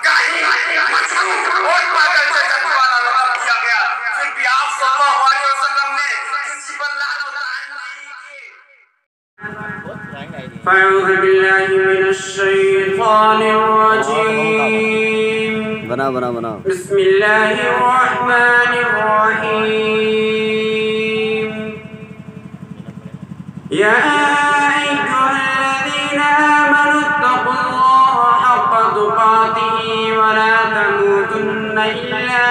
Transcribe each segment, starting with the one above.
कहीं मजनून और पागल जैसा दीवाना लकब दिया गया, फिर भी आप सल्लल्लाहु अलैहि वसल्लम ने किसी पर लानत और तान नहीं की। फ़अऊज़ु बिल्लाहि मिनश शैतानिर रजीम। बना बिस्मिल्लाहिर रहमानिर रहीम। या अय्युहल्लज़ीना आमनु इत्तक़ुल्लाहा हक़्क़ तुक़ातिही व ला तमूतुन्ना इल्ला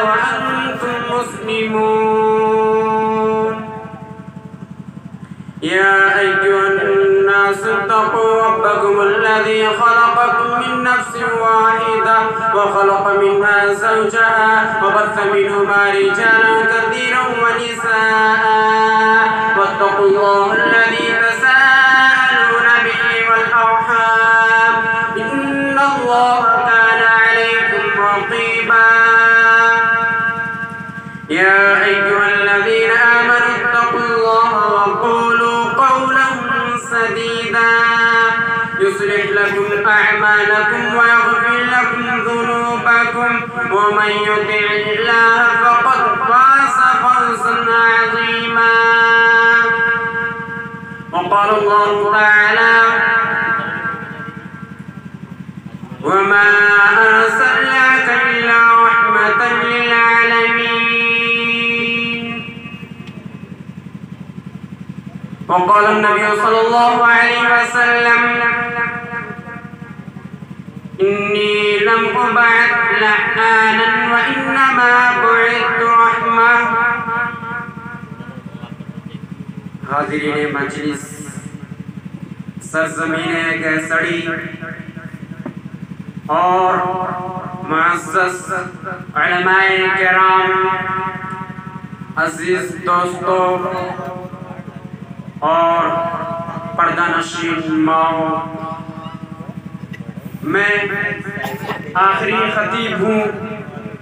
व अंतुम मुस्लिमून। या अय्युहन्नास इत्तक़ू रब्बकुमुल्लज़ी ख़लक़कुम मिन नफ्सिन वाहिदा व ख़लक़ मिन्हा ज़ौजहा व बस्स मिन्हुमा रिजालन कसीरन व निसाअ वत्तक़ुल्लाहल्लज़ी तसाअलूना बिही वल अर्हाम इन्नल्लाहा काना अलैकुम रक़ीबा। या अय्युहल्लज़ीना आमनु इत्तक़ुल्लाहा व क़ूलू क़ौलन सदीदा युस्लिह लकुम अअमालकुम व यग़फिर लकुम ज़ुनूबकुम व मन युति'िल्लाह फ़क़द फ़ाज़ फ़awज़an अज़ीमा। व क़ाल अल्लाहु तआला व मा अरसलनाका इल्ला रहमतन लिल आलमीन। व क़ाल अन्नबी सल्लल्लाहु अलैहि वसल्लम इन्नी लम उबअथ लअानन व इन्नमा बु'ithtu रहमा। हाज़िरीन मजलिस, सरज़मीने कैसड़ी और मुअज़्ज़ज़ उलमाए किराम, अज़ीज़ दोस्तों और पर्दानशीन माओ, मैं आखिरी खतीब हूँ।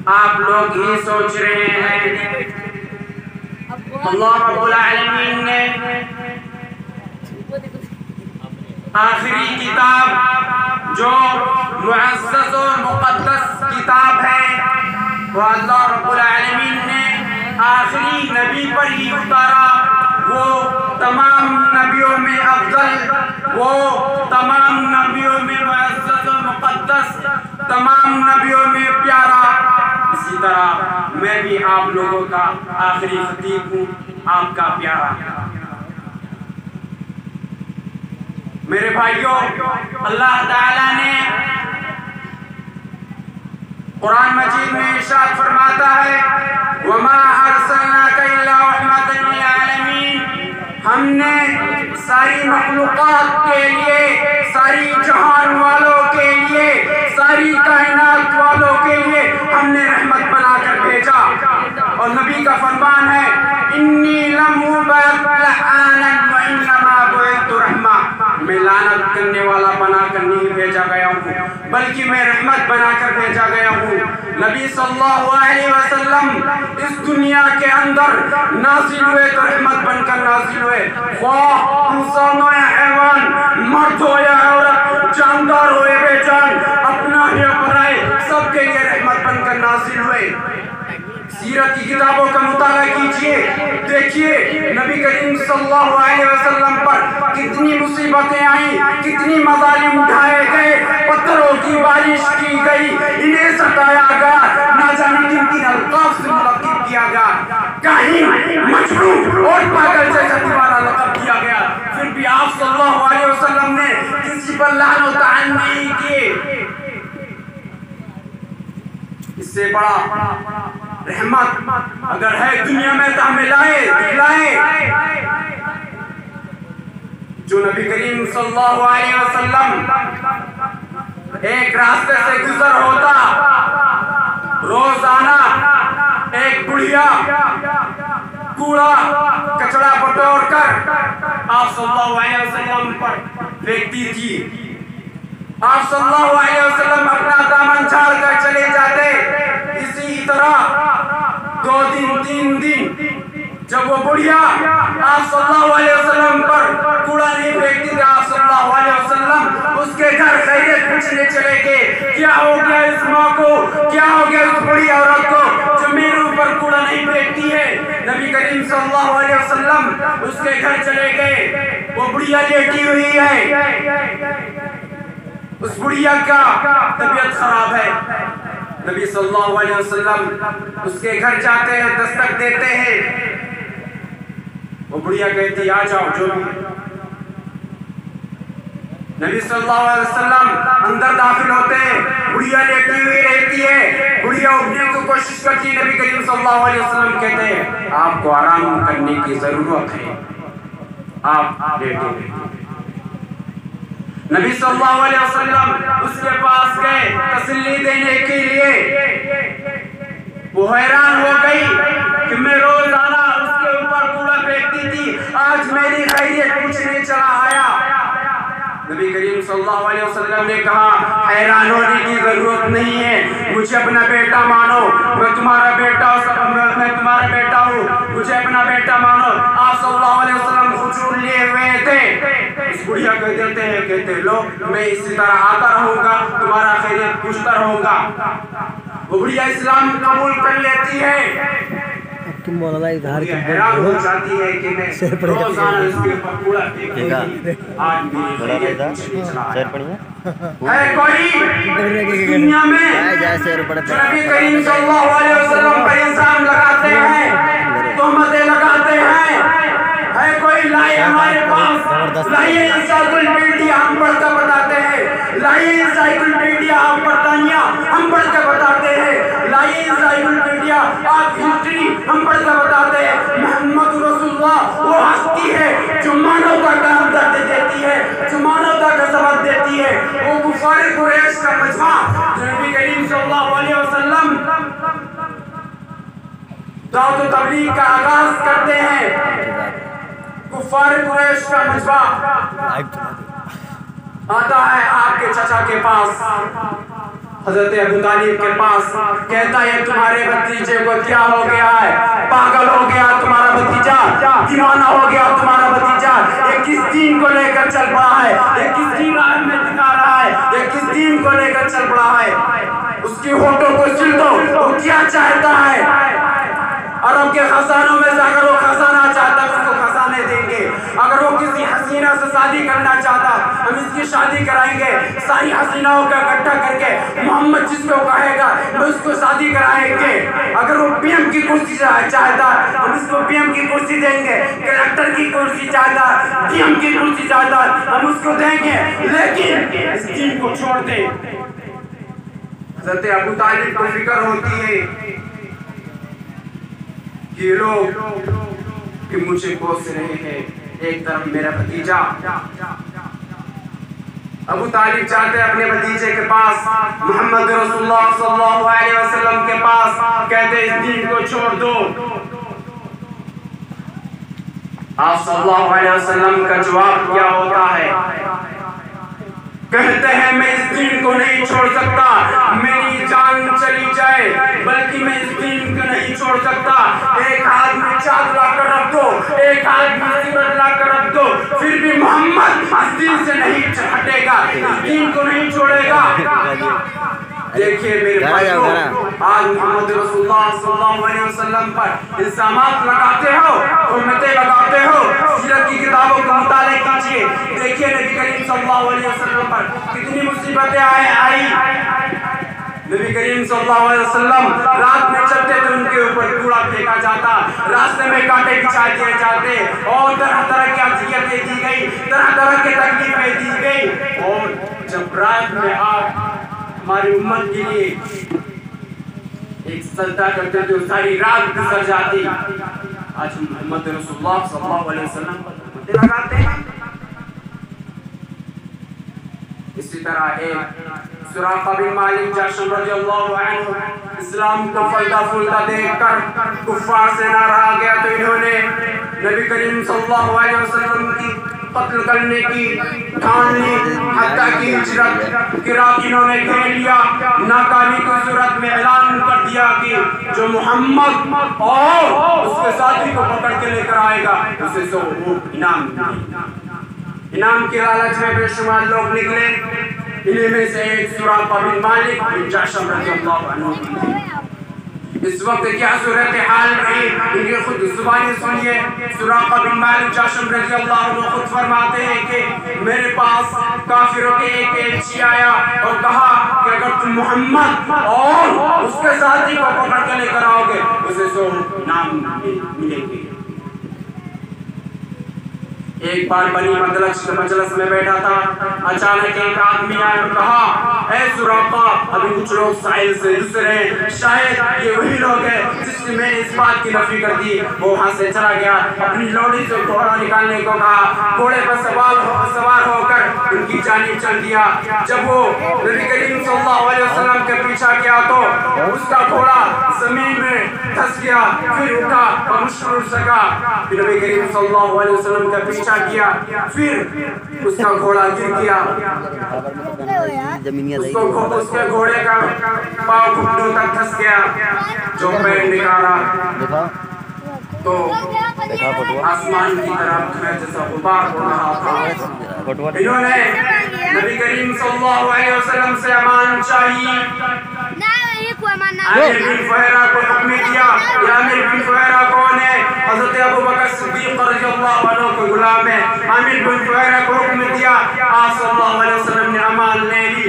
आप लोग ही सोच रहे हैं अल्लाह रब्बुल आलमीन ने आखिरी किताब जो मुअज़्ज़ज़ और मुक़द्दस किताब है वो अल्लाह रब्बुल आलमीन ने आखिरी नबी पर ही उतारा। वो तमाम नबियों में अफजल, वो तमाम नबियों में मुअज़्ज़ज़ और मुक़द्दस, तमाम नबियों में प्यारा। इसी तरह मैं भी आप लोगों का आखिरी खतीब हूँ, आपका प्यारा। मेरे भाइयों, अल्लाह ताला ने कुरान मजीद में इरशाद फरमाता है वमा अरसलनाका इल्ला रहमतन लिल आलमीन। हमने सारी मखलूक़ात के लिए, सारी जहान वालों के लिए, सारी कायनात वालों के लिए हमने रहमत बनाकर भेजा। और नबी का फरमान है इन्नी लम उबअथ लअानन व इन्नमा बु'ithtu रहमा। मैं लानत करने वाला बनाकर नहीं भेजा गया हूँ, बल्कि मैं रहमत बनाकर भेजा गया हूँ। नबी सल्लल्लाहु अलैहि वसल्लम इस दुनिया के अंदर नाज़िल हुए तो रहमत बनकर नाज़िल हुए। ख्वाह इंसान हो या हैवान, मर्द हो या औरत, जानदार हो या बेजान, अपना या पराए, सबके लिए रहमत बनकर नाज़िल हुए। सीरत की किताबों का मुताला कीजिए, देखिए नबी करीम सल्लल्लाहु अलैहि वसल्लम पर कितनी मुसीबतें आई, कितनी मज़ालिम उठाए गए, पत्थरों की बारिश की गई, इन्हें सताया गया, ना जाने किन अल्काफ से मुलक़्क़ब किया गया, कहीं मजनून और पागल जैसा दीवाना लक़ब दिया गया, फिर भी आप सल्लल्लाहु अलैहि वसल्लम ने किसी पर लानत और तान नहीं किए। इससे बड़ा रहमत अगर है दुनिया में तो हमें लाए जो नबी करीम सल्लल्लाहु अलैहि वसल्लम एक रास्ते से गुजर होता, रोजाना एक बुढ़िया कूड़ा कचरा बटोर कर आप सल्लल्लाहु अलैहि वसल्लम पर फेंकती थी। आप सल्लल्लाहु अलैहि वसल्लम अपना दामन झाड़ कर चले जाते। इसी तरह 2 दिन 3 दिन जब वो बुढ़िया आप सल्लल्लाहु अलैहि वसल्लम पर कूड़ा नहीं फेंकती थी, आप सल्लल्लाहु अलैहि वसल्लम सल्लल्लाहु अलैहि वसल्लम उसके घर चले गए। वो बुढ़िया लेटी हुई है, उस बुढ़िया का तबीयत खराब है। नबी सल्लल्लाहु अलैहि वसल्लम उसके घर जाते हैं, दस्तक देते हैं। वो बुढ़िया कहती आ जाओ जो भी। नबी सल्लल्लाहु अलैहि वसल्लम अंदर दाखिल होते हैं, बुढ़िया लेटी हुई रहती है। बुढ़िया उठने की कोशिश करती है। नबी करीम सल्लल्लाहु अलैहि वसल्लम कहते हैं आपको आराम करने की जरूरत है, आप लेटे। नबी सल्लल्लाहु अलैहि वसल्लम उसके पास गए तसल्ली देने के लिए। वो हैरान हो गई कि मैं रोजाना उसके ऊपर कूड़ा फेंकती थी, आज मेरी खैरियत पूछने चला आया। नबी करीम सल्लल्लाहु अलैहि वसल्लम ने कहा हैरान होने की जरूरत नहीं है, मुझे अपना बेटा मानो, मैं तुम्हारा बेटा हूँ, मुझे अपना बेटा मानो। आप सल्लल्लाहु अलैहि वसल्लम हुजूर लिए हुए थे। इस बुढ़िया को देते हैं, कहते लो मैं इसी तरह आता रहूंगा, तुम्हारा खैरियत पूछता रहूंगा। वो बुढ़िया इस्लाम कबूल कर लेती है। तुम मौलाना इधर के हैरान हो जाती है कि मैं रोजाना इसके ऊपर कूड़ा फेंकती, आज मेरी खैरियत है कोई दुनिया में नबी करीम सल्लल्लाहु अलैहि वसल्लम पर इल्जाम लगाते हैं, तोहमतें लगाते हैं। है कोई लाए हमारे पास, लाइए इंसाइक्लोपीडिया हम पढ़ कर बताते हैं, लाइए इंसाइक्लोपीडिया आप बरतानिया हम पढ़ कर बताते हैं, लाइए इंसाइक्लोपीडिया आप हिस्ट्री हम पढ़ कर बताते हैं। मोहम्मद रसूलुल्लाह वो हस्ती है जो मानवता का दर्द देती है, जो मानवता का सबक देती है। वो कुफार कुरैश का मजमा जो नबी करीम सल्लल्लाहु अलैहि वसल्लम दावत व तबलीग का आगाज करते हैं। कुफार कुरैश का मजमा आता है आपके चाचा के पास, हजरत अबू तालिब के पास, कहता है तुम्हारे भतीजे को क्या हो गया है, पागल हो गया तुम्हारा भतीजा, दीवाना हो गया तुम्हारा भतीजा, ये किस दीन को लेकर चल पड़ा है, ये किस दीन में दिखा रहा है, ये किस दीन को लेकर चल पड़ा है। उसकी होठों को सिल दो, वो क्या चाहता है। अरब के खजानों में से अगर वो खजाना चाहता है उसको खजाने देंगे, अगर वो किसी हसीना से शादी करना चाहता हम इसकी शादी कराएंगे, सारी हसीनाओं का इकट्ठा करके मोहम्मद जिसको कहेगा हम उसको शादी कराएंगे। अगर वो पीएम की कुर्सी चाहता हम उसको पीएम की कुर्सी देंगे, कलेक्टर की कुर्सी चाहता, डीएम की कुर्सी चाहता हम उसको देंगे, लेकिन इस दीन को छोड़ दे। हज़रत अबू तालिब को फिक्र होती है कि लोग कि मुझे कोस रहे हैं, एक तरफ मेरा भतीजा। अबू तालिब चाहते अपने भतीजे के पास, मोहम्मद रसूलुल्लाह सल्लल्लाहु अलैहि वसल्लम के पास, कहते इस दीन को छोड़ दो। आप सल्लल्लाहु अलैहि वसल्लम का जवाब क्या होता है? कहते हैं मैं इस दीन को नहीं छोड़ सकता, मेरी जान चली जाए बल्कि मैं इस दीन को नहीं छोड़ सकता। एक हाथ में चाँद ला कर रख दो, एक हाथ में सूरज ला कर रख दो, फिर भी मोहम्मद इस दीन से नहीं हटेगा, इस दीन को नहीं छोड़ेगा। देखिए मेरे भाइयों, आज मोहम्मद रसूलुल्लाह सल्लल्लाहु अलैहि वसल्लम पर इल्जामात लगाते हो, उम्मतें लगाते हो, सीरत की किताबों का मुताला कीजिए। देखिए नबी करीम सल्लल्लाहु अलैहि वसल्लम पर कितनी मुसीबतें आई। नबी करीम सल्लल्लाहु अलैहि वसल्लम रात में चलते थे, उनके ऊपर कूड़ा फेंका जाता, रास्ते में कांटे बिछा दिए जाते और तरह तरह की अज़ियतें दी गई, तरह तरह की तकलीफें दी गई। और जब रात में आप हमारी उम्मत के लिए एक सजदा करते थे, सारी रात गुजर जाती। आज मोहम्मद रसूलुल्लाह सल्लल्लाहु अलैहि वसल्लम पर लगाते हैं। इसी तरह एक सुराक़ा बिन मालिक जश्म रज़ियल्लाहु अन्हु इस्लाम को फलता फूलता देखकर कुफ्फार से नाराज आ गया, तो इन्होंने नबी करीम सल्लल्लाहु अलैहि वसल्लम की कत्ल करने की ठान ली, हत्या की हिजरत की रात इन्होंने घेर लिया। नाकामी की सूरत में ऐलान कर दिया कि जो मोहम्मद और उसके साथी को पकड़ के लेकर आएगा उसे सो वो इनाम के लालच में बेशुमार लोग निकले। इन्हीं में से एक सुराक़ा बिन मालिक बिन जश्म रज़ियल्लाहु अन्हु। इस वक्त क्या सूरत हाल रही उनकी खुद जुबानी सुनिए। सुराक़ा बिन मालिक जाशम रज़ी अल्लाह अन्हु खुद फरमाते हैं कि मेरे पास काफिरों के एक एल्ची आया और कहा कि अगर तुम मोहम्मद और उसके साथी को पकड़ के लेकर आओगे उसे 100 नाम मिलेंगे। एक बार बनी मजलिस में बैठा था, अचानक एक आदमी आया और कहा ऐ सुराक़ा, अभी कुछ लोग साहिल से दूसरे शायद ये वही लोग हैं जिसने मैंने इस बात की नफी कर दी। वो वहां से चला गया, अपनी लोड़ी से घोड़ा निकालने को कहा, घोड़े पर सवार होकर उनकी जानिब चल दिया। जब वो नबी करीम सल्लल्लाहु अलैहि वसल्लम के पीछा किया तो उसका घोड़ा जमीन में धंस गया, फिर उठा और मुश्किल उठ सका। फिर नबी करीम सल्लल्लाहु अलैहि वसल्लम का पीछा किया, फिर उसका घोड़ा गिर गया, उसके घोड़े का पाँव घुटनों तक धंस गया। जो पैर निकाला तो आसमान की तरफ जैसा गुबार हो रहा था। इन्होंने नबी करीम सल्लल्लाहु अलैहि वसल्लम से अमान चाहिए। आमिर बिन फुहैरा को हुक्म दिया। आमिर बिन फुहैरा कौन है? हज़रत अबू बकर सिद्दीक़ रज़ियल्लाहु अन्हु के गुलाम है। आमिर बिन फुहैरा को हुक्म दिया, आप सल्लल्लाहु अलैहि वसल्लम ने अमान ले ली।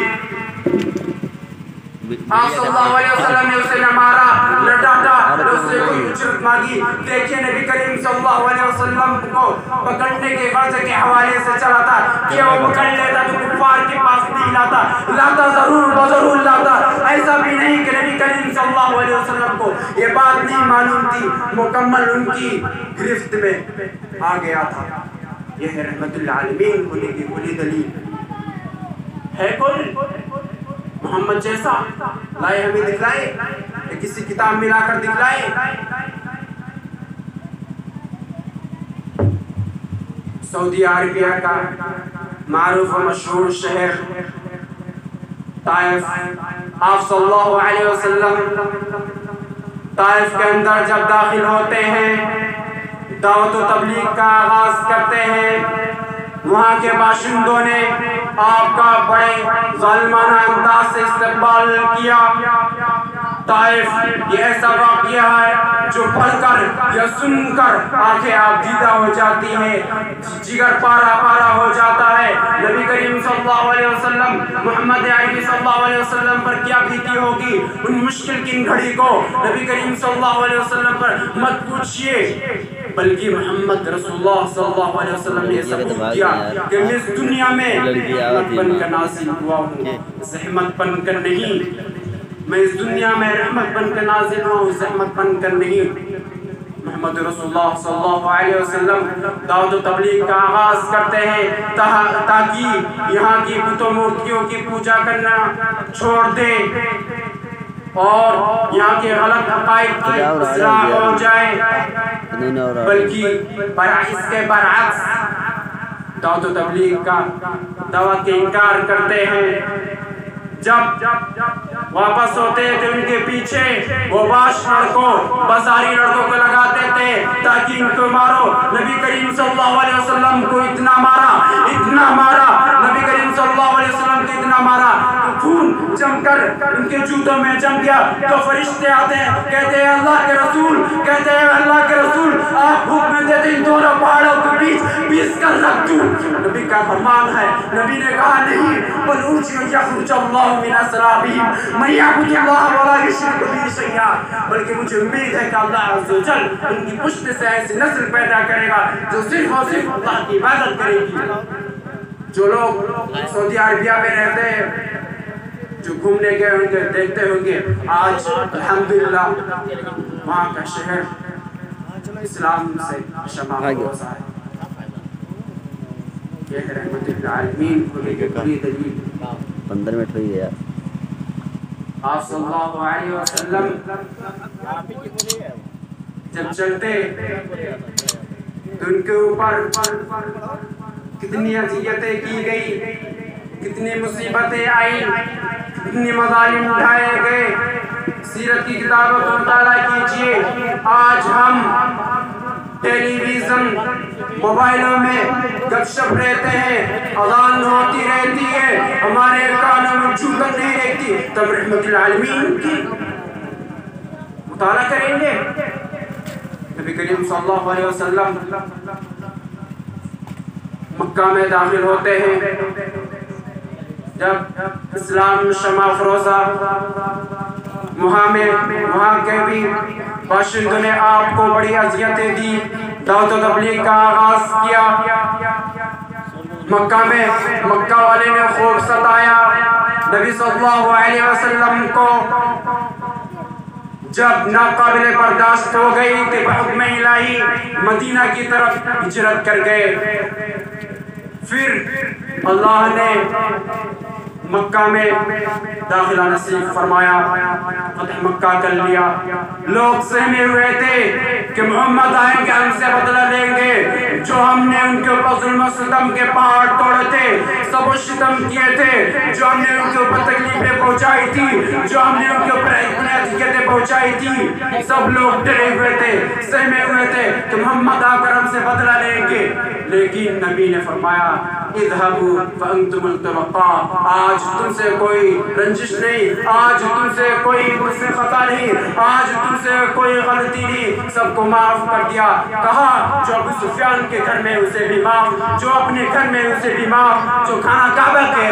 आप सल्लल्लाहु अलैहि वसल्लम ने उसे न मारा न डांटा न उससे कोई उजरत मांगी। देखिए नबी करीम सल्लल्लाहु अलैहि वसल्लम को पकड़ने के गर्ज के हवाले से चला था कि वो पकड़ लेता तो कुफार के पास नहीं लाता जरूर लाता। ऐसा भी नहीं कि नबी करीम सल्लल्लाहु अलैहि वसल्लम को ये बात नहीं मालूम थी, मुकम्मल उनकी गिरफ्त में आ गया था। यह है रहमतुल आलमीन होने की बड़ी दलील है। कोई मोहम्मद जैसा लाए हमें दिखलाए, किसी किताब में लाकर दिखलाए। सऊदी अरबिया का मारूफ और मशहूर शहर ताइफ, आप सल्लल्लाहु अलैहि वसल्लम ताइफ के अंदर जब दाखिल होते हैं, दावत व तबलीग का आगाज करते हैं। वहाँ के बाशिंदों ने आपका बड़े ज़ालिमाना अंदाज से इस्तेमाल किया। ताइफ ये ऐसा वाक़या है जो पढ़कर या सुनकर आंखें आप दीदा हो जाती है, जिगर पारा पारा हो जाता है। नबी करीम सल्लल्लाहु अलैहि वसल्लम मोहम्मद अरबी सल्लल्लाहु अलैहि वसल्लम पर क्या बीती होगी उन मुश्किल की घड़ी को नबी करीम सल्लल्लाहु अलैहि वसल्लम पर मत पूछिए, बल्कि मोहम्मद रसूलुल्लाह सल्लल्लाहु अलैहि वसल्लम ने सबूत दिया कि मैं इस दुनिया में रहमत बनकर नाज़िल हुआ हूँ, ज़हमत बनकर नहीं। मैं इस दुनिया में रहमत बनकर नाज़िल हुआ हूँ, ज़हमत बनकर नहीं। मोहम्मद रसूलुल्लाह सल्लल्लाहु अलैहि वसल्लम दावत व तबलीग का आगाज़ करते हैं ताकि यहाँ की बुतों मूर्तियों की पूजा करना छोड़ दे और यहाँ के गलत अकायद की इस्लाह हो जाए, बल्कि इसके बरअक्स दावत व तबलीग का दावत के इनकार करते हैं। जब वापस होते थे उनके पीछे वो बाजारी लड़कों को लगाते थे ताकि इनको मारो। नबी करीम सल्लल्लाहु अलैहि वसल्लम को इतना मारा नबी करीम सल्लल्लाहु अलैहि वसल्लम को इतना मारा तो खून जमकर उनके जूतों में जम गया। तो फरिश्ते आते हैं, कहते हैं अल्लाह के रसूल आप हुक्म देते इन दोनों पहाड़ों के बीच पीस कर रख दूं। नबी का फरमान है, नबी ने कहा नहीं, बल बल्कि मुझे उम्मीद है कि अल्लाह अज़्ज़ व जल उनकी पुश्त से ऐसी नस्ल पैदा करेगा जो सिर्फ और सिर्फ अल्लाह की इबादत करेगी। जो लोग सऊदी अरबिया में रहते हैं, जो घूमने गए होंगे, देखते होंगे आज अल्हम्दुलिल्लाह वहाँ का शहर इस्लाम से शमा रोज़ा है। यह रहमतुल आलमीन होने की बड़ी दलील 15 मिनट हुई है यार। आप सल्लल्लाहु अलैहि वसल्लम जब चलते तो उनके ऊपर कितनी अज़ियतें की गई, कितनी मुसीबतें आई, कितने मज़ालिम उठाए गए। सीरत की किताबों को मुताला कीजिए। आज हम टेलीविज़न मोबाइलों में गपशप रहते हैं, अज़ान होती रहती है, हमारे कानों में चुभन नहीं रहती, तब रहमतुल आलमीन की मुताला करेंगे। नबी करीम सल्लल्लाहु अलैहि वसल्लम मक्का में दाखिल होते हैं। जब इस्लाम शमा फरोजा वहाँ के भी बाशिंदों ने आपको बड़ी अज़ियतें दी, दावत व तबलीग का आगाज किया। मक्का वाले ने खूब सताया। नबी सल्लल्लाहु अलैहि वसल्लम को जब नाकाबिले बर्दाश्त हो गई तो हुक्म इलाही मदीना की तरफ हिजरत कर गए। फिर अल्लाह ने मक्का में दाखिला नसीब फरमाया, फतह मक्का कर लिया। लोग सहमे हुए थे कि मोहम्मद आएंगे, हमसे बदला लेंगे। जो हमने उनके ऊपर जुल्म सितम के पहाड़ तोड़े थे, सब सितम किए थे, जो हमने उनके ऊपर तकलीफें पहुंचाई थी, जो हमने उनके ऊपर अज़ियतें पहुंचाई थी, सब लोग डरे हुए थे, सहमे हुए थे कि मोहम्मद आकर हमसे बदला लेंगे। लेकिन नबी ने फरमाया, इज़हबू फअंतुमुल तुलक़ा, आज तुमसे कोई रंजिश नहीं, आज तुमसे कोई मुझसे खता नहीं, आज तुमसे कोई गलती नहीं, सबको माफ कर दिया। कहा जो अबू सुफियान के घर में उसे भी माफ, जो अपने घर में उसे भी माफ, जो खाना काबा के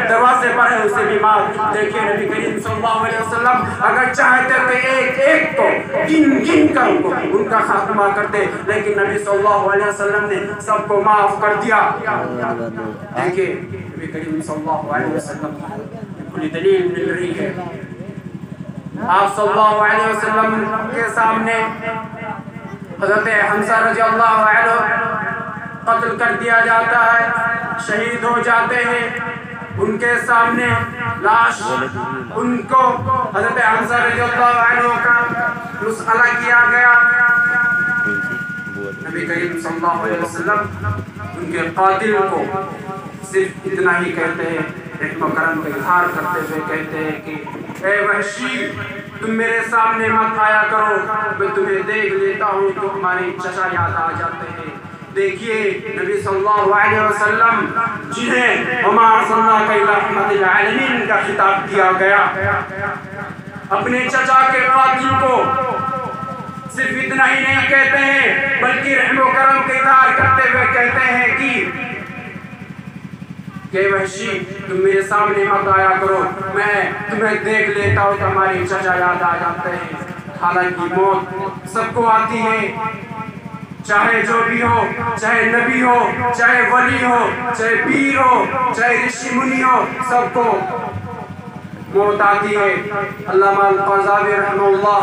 दरवाजे पर है उसे भी माफ। देखिए नबी करीम सल्लल्लाहु अलैहि वसल्लम अगर चाहते तो एक को गिन कर उनका खात्मा करते, लेकिन नबी सल्लल्लाहु अलैहि वसल्लम ने सबको माफ कर दिया। देखिए नबी करीम सल्लल्लाहु अलैहि वसल्लम खुली दलील मिल रही है। आप सल्लल्लाहु अलैहि वसल्लम के सामने हज़रत हमज़ा रज़ियल्लाहु अन्हु कत्ल कर दिया जाता है, शहीद हो जाते हैं। उनके सामने लाश, उनको हज़रत हमज़ा रज़ियल्लाहु अन्हु का मुसअला किया गया। नबी करीम सल्लल्लाहु अलैहि वसल्लम उनके कातिल को सिर्फ इतना ही कहते हैं, रहम करम का इजहार करते हुए कहते हैं कि ए वहशी, तुम मेरे सामने मत आया करो, मैं तुम्हें देख लेता हूँ तो हमारे चचा याद आ जाते हैं। देखिए नबी सल्लल्लाहु अलैहि वसल्लम जिन्हें वमा अर्सलनाका इल्ला रहमतल लिल आलमीन का खिताब दिया गया, अपने चचा के कातिल को सिर्फ इतना ही नहीं कहते हैं, बल्कि रहम करम का इजहार करते हुए कहते हैं कि वहशी, तुम मेरे सामने मत आया करो, मैं तुम्हें देख लेता हूँ तो हमारे चचा याद आ जाते हैं। हालांकि मौत सबको आती है, चाहे जो भी हो, चाहे नबी हो, चाहे वली हो, चाहे पीर हो, चाहे ऋषि मुनि हो, सबको मौत आती है। अल्लामा अल-क़ज़ावी रहमहुल्लाह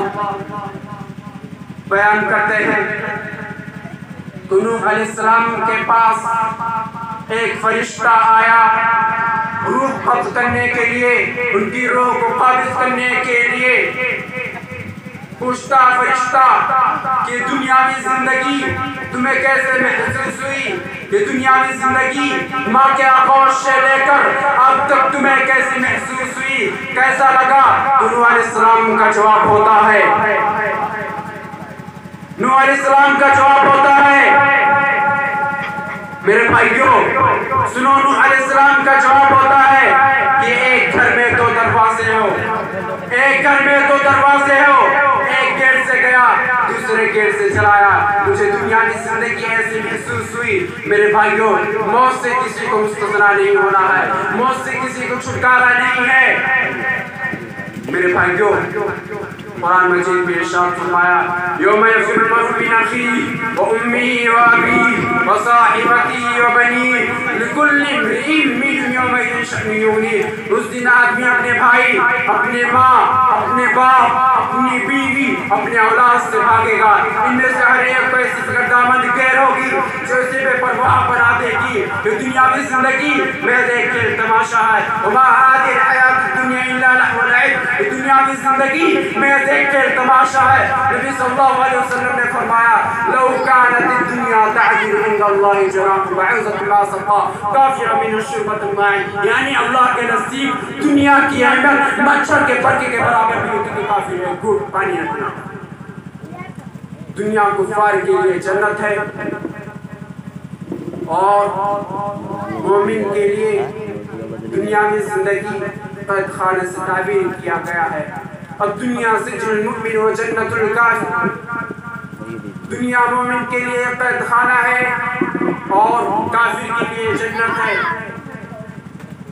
बयान करते हैं, नूह अलैहिस्सलाम के पास एक फरिश्ता आया रूह कब्ज़ करने के लिए, उनकी रूह को काबिज़ करने के लिए। पूछता फरिश्ता कि दुनियावी जिंदगी तुम्हें कैसे महसूस हुई, ये दुनियावी जिंदगी माँ के आगोश से लेकर अब तक तुम्हें कैसे महसूस हुई, कैसा लगा? नूह अलैहिस्सलाम का जवाब होता है, नूह अलैहिस्सलाम का जवाब होता है, मेरे भाइयों सुनो, नूह अलैहिस्सलाम का जवाब होता है कि एक घर में दो दरवाजे हो, एक घर में दो दरवाजे हो, एक गेट से गया, दूसरे गेट से चलाया। मुझे दुनिया की जिंदगी ऐसी महसूस हुई। मेरे भाइयों, मौत से किसी को मुस्तस्ना नहीं होना है, मौत से किसी को छुटकारा नहीं है। मेरे भाइयों, कुरान मजीद में इरशाद फरमाया, यौम यफ़िरु मर्'उ मिन अख़ीही व उम्मिही व अबीही व साहिबतिही व बनीही लिकुल्लि इम्रिइन मिनहुम यौमइज़िन शअनुन युग़नीह। उस दिन आदमी अपने भाई, अपने माँ, अपने बाप, अपनी बीवी, अपने औलाद से भागेगा। इनमें से हर एक को ऐसी फिक्रदामंद गैर होगी जो इसे बेपरवाह बना देगी। ये दुनियावी जिंदगी में देखिए तमाशा है, वमा हाज़िहिल हयातुद दुनिया इल्ला लहवुन व लइब। ये दुनियावी जिंदगी में देखकर तमाशा है। नबी सल्लल्लाहु अलैहि वसल्लम ने फरमाया, लौ कानत दुनिया तअदिलु इंदल्लाहि जनाह बअज़तिन मा सक़ा काफ़िरन मिन शुरबतिल मा'i, यानी अल्लाह के नज़दीक दुनिया की अहमियत मच्छर के फड़के के बराबर भी होती है, काफी है घूंट पानी रखना। दुनिया कुफ़ार के लिए जन्नत है और मोमिन के लिए दुनिया में जिंदगी कैद खाने से ताबीर किया गया है। दुनिया सिजनुल मुमिन व जन्नतुल काफिर, दुनिया मोमिन के लिए कैद खाना है और काफिर के लिए जन्नत है।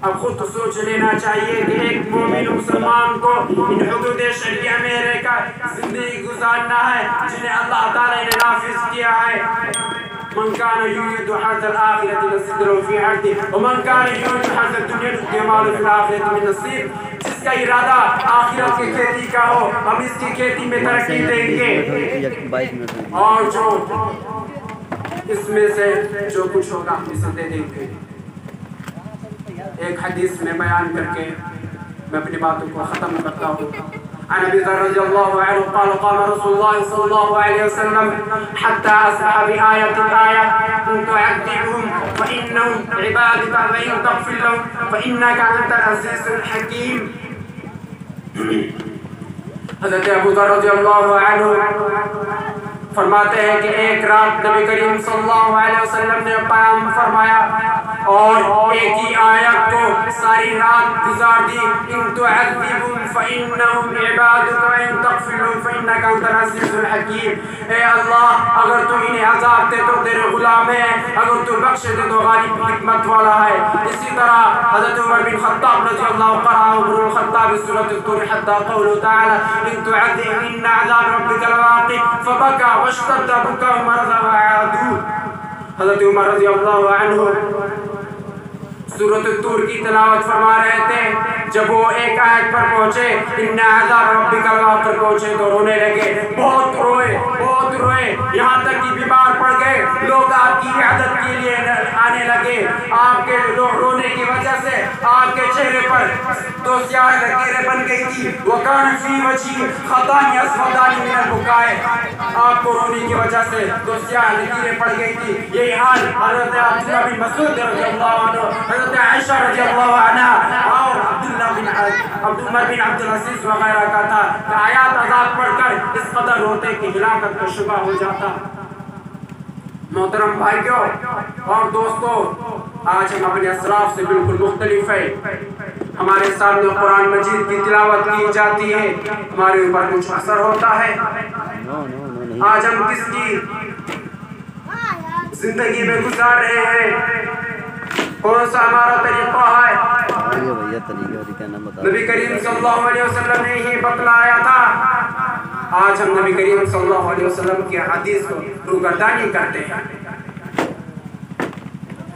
अब खुद तो सोच लेना चाहिए कि एक मोमिन मुसलमान को इन हुदूद शरिया में रहकर जिंदगी गुजारना है जिन्हें अल्लाह ताला ने नाफिज किया है। मन कान युरिदु हर्ज़ल आखिरति नसीब लहू फी हर्ज़िही व मन कान युरिदु हर्ज़द दुनिया नु'तिhi मा लहू फिल आखिरति मिन नसीब। जिसका इरादा आखिरत की खेती का हो, हम इसकी खेती में तरक्की देंगे और जो इसमें से जो कुछ होगा हम इसे दे देंगे। एक हदीस में बयान करके मैं अपनी बातों को ख़त्म करता हूँ। अबी ज़र रज़ियल्लाहु अन्हु क़ाल क़ाम रसूलुल्लाह सल्लल्लाहु अलैहि वसल्लम हत्ता असबह बिआयतिन आयत इन तुअद्दिबहुम फ़इन्नहुम इबादुका व इन तग़फिर लहुम फ़इन्नका अंतल अज़ीज़ुल हकीम। हज़रत अबू ज़र रज़ियल्लाहु अन्हु फरमाते हैं कि एक रात नबी करीम सल्लल्लाहु अलैहि वसल्लम ने क़याम फरमाया और एक ही आयत को सारी रात गुजार दी। इन तुअद्दिबहुम फ़इन्नहुम इबादुका व इन तग़फिर लहुम फ़इन्नका अंतल अज़ीज़ुल हकीम। ए अल्लाह, अगर तू इन्हें अज़ाब दे तो तेरे गुलाम है, अगर तू बख्शे दे तो गालिब हिकमत वाला है। इसी तरह हज़रत उमर बिन ख़त्ताब रज़ियल्लाहु अन्हु ख़त्ताब सूरत तूर हत्ता क़ौलुहु तआला इन तुअद्दिब इन्न अज़ाब रब्बिका लवाक़ि फ़बका वश्तद्दा बुकाहुम मरज़ा वअदू। हज़रत उमर रज़ियल्लाहु अन्हु सूरत तूर की तिलावत फरमा रहे थे। जब वो एक आयत पर पहुंचे, इन्ना अज़ाब रब्बिका लवाक़ि पर पहुंचे तो रोने लगे, बहुत रोए, यहाँ तक कि बीमार पड़ गए। लोग आपकी इबादत के लिए आने लगे। आपके रोने की वजह से आपके चेहरे पर तो स्याह लकीरें बन गई थी। वकान फी वजही खतानी अस्वदानी मिनल बुकाए, आपको रोने की वजह से तो स्याह लकीरें पड़ गई थी। यही हाल हज़रत अब्दुल्लाह बिन मसूद रज़ियल्लाहु अन्हु, हज़रत आयशा रज़ियल्लाहु अन्हा और उमर बिन अब्दुल अज़ीज़ वगैरह का था। आयात अज़ाब पढ़कर इस कदर रोते कि हिलाकत का शुबा हो जाता। मोहतरम भाइयों और दोस्तों, आज हम अपने असराफ से बिल्कुल मुख्तलिफ है। हमारे सामने कुरान मजीद की तिलावत की जाती है, हमारे ऊपर कुछ असर होता है। आज हम किसकी जिंदगी में गुजार रहे हैं, कौन सा हमारा तरीका है, नबी करीम सल्लल्लाहु अलैहि वसल्लम ने ही बतलाया था। आज हम नबी करीम सल्लल्लाहु अलैहि वसल्लम की हदीस को रुगर्दानी करते हैं।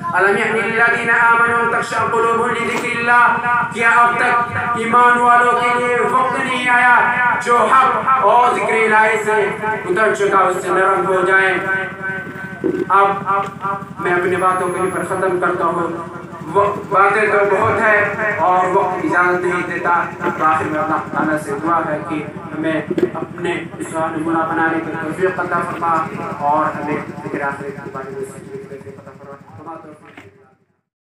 अलम यअनी लिल्लज़ीना आमनू तख़शअ क़ुलूबुहुम लिज़िक्रिल्लाह, क्या अब तक ईमान वालों के लिए वक्त नहीं आया जो हक और ज़िक्र इलाही से उतर चुका उससे नरम हो जाए। अब मैं अपनी बातों को यहीं पर ख़त्म करता हूँ। बातें तो बहुत है और वक्त इजाज़त नहीं देता। आखिर में अल्लाह ताला से दुआ है कि हमें अपने इस नमूना बनाने की तौफ़ीक़ अता फ़रमा और हमें ज़िक्र आखिरत के बारे में